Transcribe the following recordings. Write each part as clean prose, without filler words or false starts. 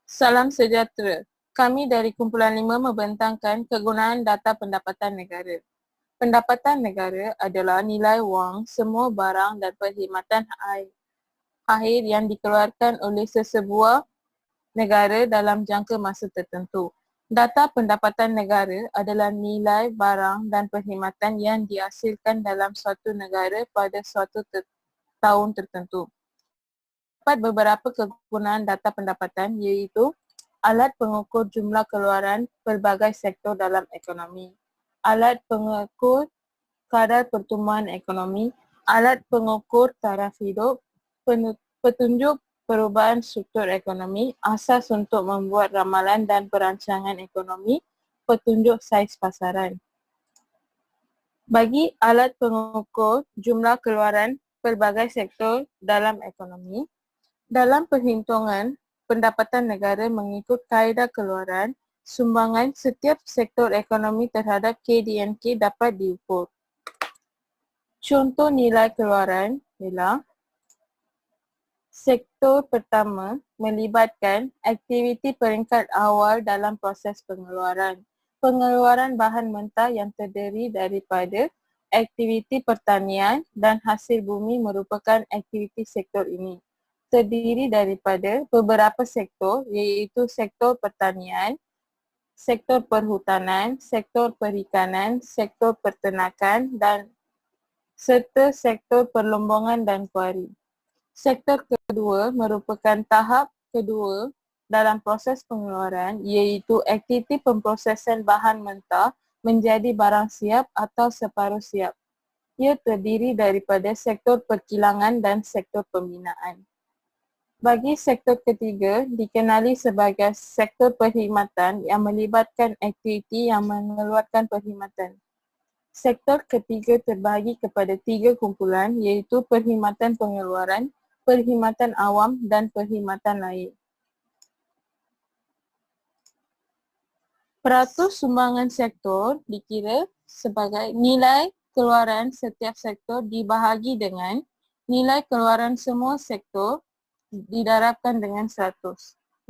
Salam sejahtera. Kami dari Kumpulan 5 membentangkan kegunaan data pendapatan negara. Pendapatan negara adalah nilai wang semua barang dan perkhidmatan akhir yang dikeluarkan oleh sesebuah negara dalam jangka masa tertentu. Data pendapatan negara adalah nilai barang dan perkhidmatan yang dihasilkan dalam suatu negara pada suatu tahun tertentu. Terdapat beberapa kegunaan data pendapatan iaitu alat pengukur jumlah keluaran pelbagai sektor dalam ekonomi, alat pengukur kadar pertumbuhan ekonomi, alat pengukur taraf hidup, petunjuk perubahan struktur ekonomi, asas untuk membuat ramalan dan perancangan ekonomi, petunjuk saiz pasaran. Bagi alat pengukur jumlah keluaran pelbagai sektor dalam ekonomi, dalam perhitungan pendapatan negara mengikut kaedah keluaran, sumbangan setiap sektor ekonomi terhadap KDNK dapat diukur. Contoh nilai keluaran ialah sektor pertama melibatkan aktiviti peringkat awal dalam proses pengeluaran. Pengeluaran bahan mentah yang terdiri daripada aktiviti pertanian dan hasil bumi merupakan aktiviti sektor ini. Terdiri daripada beberapa sektor iaitu sektor pertanian, sektor perhutanan, sektor perikanan, sektor peternakan dan serta sektor perlombongan dan kuari. Sektor kedua merupakan tahap kedua dalam proses pengeluaran iaitu aktiviti pemprosesan bahan mentah menjadi barang siap atau separuh siap. Ia terdiri daripada sektor perkilangan dan sektor pembinaan. Bagi sektor ketiga dikenali sebagai sektor perkhidmatan yang melibatkan aktiviti yang mengeluarkan perkhidmatan. Sektor ketiga terbahagi kepada 3 kumpulan iaitu perkhidmatan pengeluaran, perkhidmatan awam dan perkhidmatan lain. Peratus sumbangan sektor dikira sebagai nilai keluaran setiap sektor dibahagi dengan nilai keluaran semua sektor didarabkan dengan 100.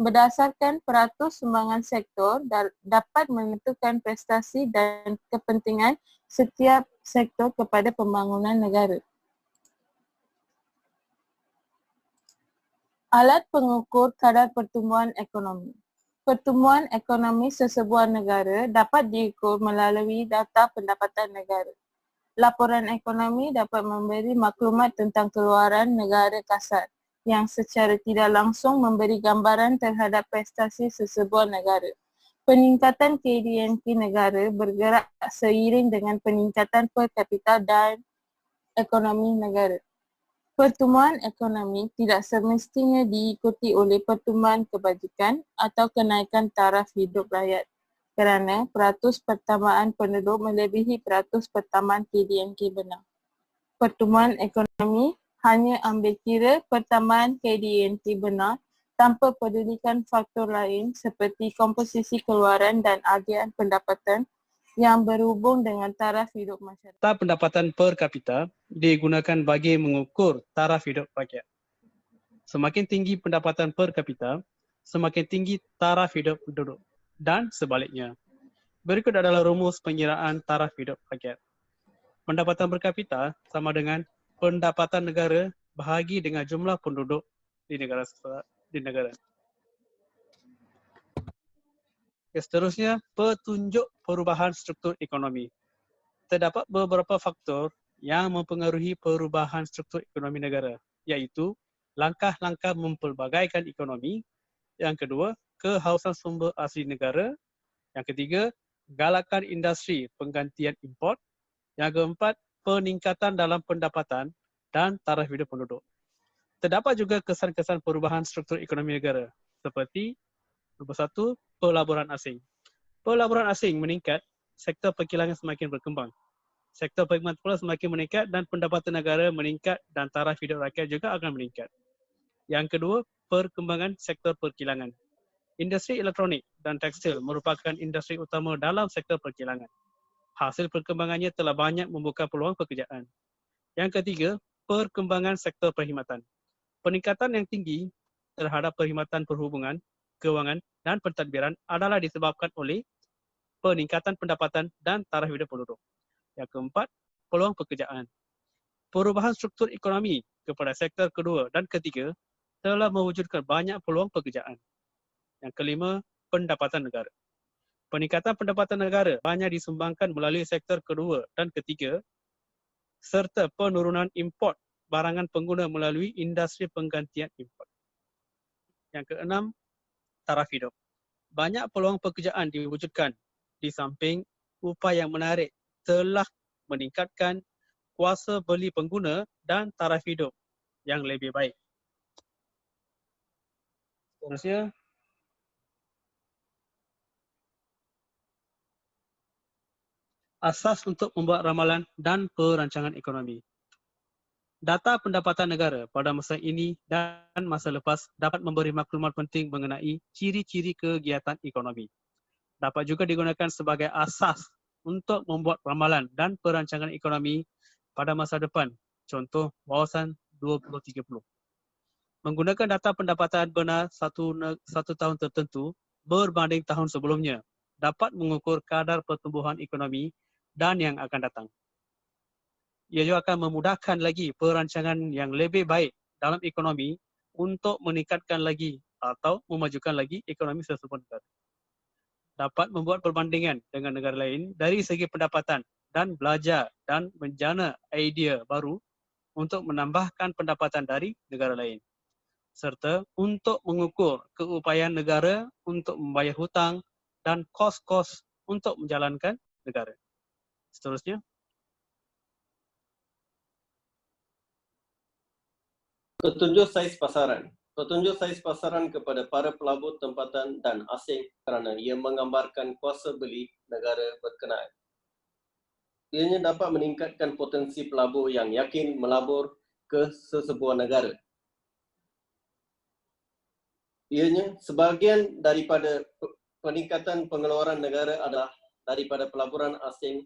Berdasarkan peratus sumbangan sektor dapat menentukan prestasi dan kepentingan setiap sektor kepada pembangunan negara. Alat pengukur kadar pertumbuhan ekonomi. Pertumbuhan ekonomi sesebuah negara dapat diukur melalui data pendapatan negara. Laporan ekonomi dapat memberi maklumat tentang keluaran negara kasar yang secara tidak langsung memberi gambaran terhadap prestasi sesebuah negara. Peningkatan KDNK negara bergerak seiring dengan peningkatan per kapita dan ekonomi negara. Pertumbuhan ekonomi tidak semestinya diikuti oleh pertumbuhan kebajikan atau kenaikan taraf hidup rakyat kerana peratus pertambahan penduduk melebihi peratus pertambahan KDNK benar. Pertumbuhan ekonomi hanya ambil kira pertambahan KDNK benar tanpa pedulikan faktor lain seperti komposisi keluaran dan agian pendapatan yang berhubung dengan taraf hidup masyarakat. Data pendapatan per kapita digunakan bagi mengukur taraf hidup rakyat. Semakin tinggi pendapatan per kapita, semakin tinggi taraf hidup penduduk dan sebaliknya. Berikut adalah rumus pengiraan taraf hidup rakyat. Pendapatan per kapita sama dengan pendapatan negara bahagi dengan jumlah penduduk di negara. Seterusnya, petunjuk perubahan struktur ekonomi. Terdapat beberapa faktor yang mempengaruhi perubahan struktur ekonomi negara, iaitu langkah-langkah mempelbagaikan ekonomi, yang kedua, kehausan sumber asli negara, yang ketiga, galakan industri penggantian import, yang keempat, peningkatan dalam pendapatan dan taraf hidup penduduk. Terdapat juga kesan-kesan perubahan struktur ekonomi negara, seperti nombor 1, pelaburan asing. Pelaburan asing meningkat, sektor perkilangan semakin berkembang. Sektor perkhidmatan pula semakin meningkat dan pendapatan negara meningkat dan taraf hidup rakyat juga akan meningkat. Yang kedua, perkembangan sektor perkilangan. Industri elektronik dan tekstil merupakan industri utama dalam sektor perkilangan. Hasil perkembangannya telah banyak membuka peluang pekerjaan. Yang ketiga, perkembangan sektor perkhidmatan. Peningkatan yang tinggi terhadap perkhidmatan perhubungan kewangan dan pentadbiran adalah disebabkan oleh peningkatan pendapatan dan taraf hidup penduduk. Yang keempat, peluang pekerjaan. Perubahan struktur ekonomi kepada sektor kedua dan ketiga telah mewujudkan banyak peluang pekerjaan. Yang kelima, pendapatan negara. Peningkatan pendapatan negara banyak disumbangkan melalui sektor kedua dan ketiga serta penurunan import barangan pengguna melalui industri penggantian import. Yang keenam, taraf hidup. Banyak peluang pekerjaan diwujudkan di samping upaya yang menarik telah meningkatkan kuasa beli pengguna dan taraf hidup yang lebih baik. Seterusnya, asas untuk membuat ramalan dan perancangan ekonomi. Data pendapatan negara pada masa ini dan masa lepas dapat memberi maklumat penting mengenai ciri-ciri kegiatan ekonomi. Dapat juga digunakan sebagai asas untuk membuat ramalan dan perancangan ekonomi pada masa depan. Contoh, wawasan 2030. Menggunakan data pendapatan benar satu tahun tertentu berbanding tahun sebelumnya dapat mengukur kadar pertumbuhan ekonomi dan yang akan datang. Ia juga akan memudahkan lagi perancangan yang lebih baik dalam ekonomi untuk meningkatkan lagi atau memajukan lagi ekonomi sesebuah negara. Dapat membuat perbandingan dengan negara lain dari segi pendapatan dan belajar dan menjana idea baru untuk menambahkan pendapatan dari negara lain. Serta untuk mengukur keupayaan negara untuk membayar hutang dan kos-kos untuk menjalankan negara. Seterusnya, petunjuk saiz pasaran. Petunjuk saiz pasaran kepada para pelabur tempatan dan asing kerana ia menggambarkan kuasa beli negara berkenaan. Ianya dapat meningkatkan potensi pelabur yang yakin melabur ke sesebuah negara. Ianya sebahagian daripada peningkatan pengeluaran negara adalah daripada pelaburan asing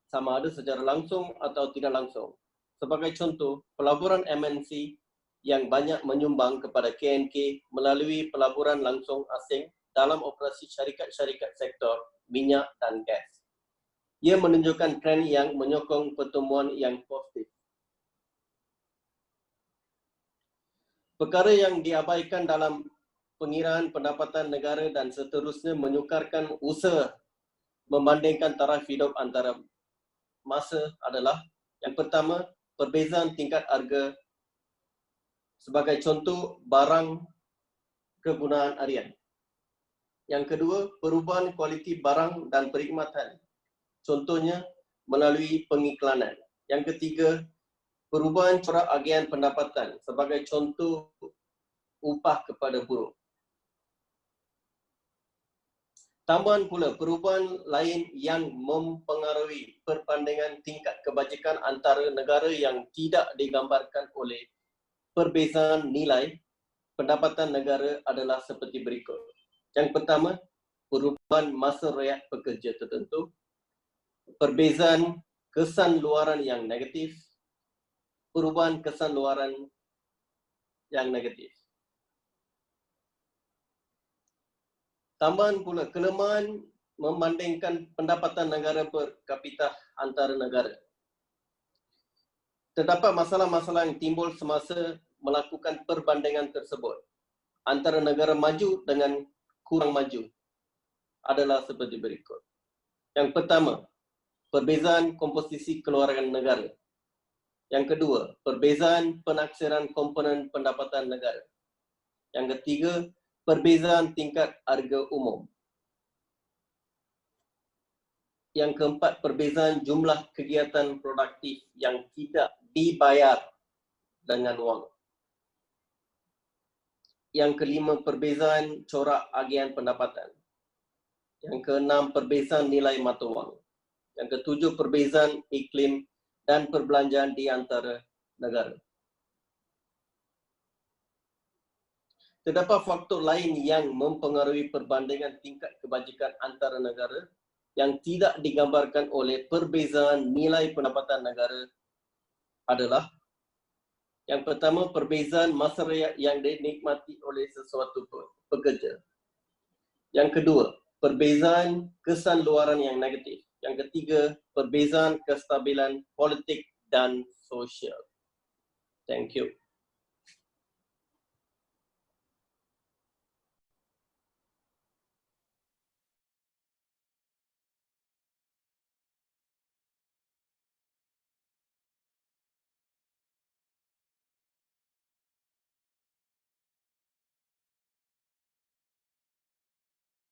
sama ada secara langsung atau tidak langsung. Sebagai contoh, pelaburan MNC yang banyak menyumbang kepada KNK melalui pelaburan langsung asing dalam operasi syarikat-syarikat sektor minyak dan gas. Ia menunjukkan trend yang menyokong pertumbuhan yang positif. Perkara yang diabaikan dalam pengiraan pendapatan negara dan seterusnya menyukarkan usaha membandingkan taraf hidup antara masa adalah yang pertama, perbezaan tingkat harga. Sebagai contoh, barang kegunaan harian. Yang kedua, perubahan kualiti barang dan perkhidmatan. Contohnya, melalui pengiklanan. Yang ketiga, perubahan corak agian pendapatan. Sebagai contoh, upah kepada buruh. Tambahan pula, perubahan lain yang mempengaruhi perbandingan tingkat kebajikan antara negara yang tidak digambarkan oleh perbezaan nilai pendapatan negara adalah seperti berikut. Yang pertama, perubahan masa rehat pekerja tertentu, perbezaan kesan luaran yang negatif, perubahan kesan luaran yang negatif. Tambahan pula, kelemahan membandingkan pendapatan negara per kapita antara negara. Terdapat masalah-masalah yang timbul semasa melakukan perbandingan tersebut antara negara maju dengan kurang maju adalah seperti berikut. Yang pertama, perbezaan komposisi keluaran negara. Yang kedua, perbezaan penaksiran komponen pendapatan negara. Yang ketiga, perbezaan tingkat harga umum. Yang keempat, perbezaan jumlah kegiatan produktif yang tidak dibayar dengan wang. Yang kelima, perbezaan corak agian pendapatan. Yang keenam, perbezaan nilai mata wang. Yang ketujuh, perbezaan iklim dan perbelanjaan di antara negara. Terdapat faktor lain yang mempengaruhi perbandingan tingkat kebajikan antara negara yang tidak digambarkan oleh perbezaan nilai pendapatan negara adalah yang pertama, perbezaan masa rehat yang dinikmati oleh sesuatu pekerja. Yang kedua, perbezaan kesan luaran yang negatif. Yang ketiga, perbezaan kestabilan politik dan sosial. Thank you.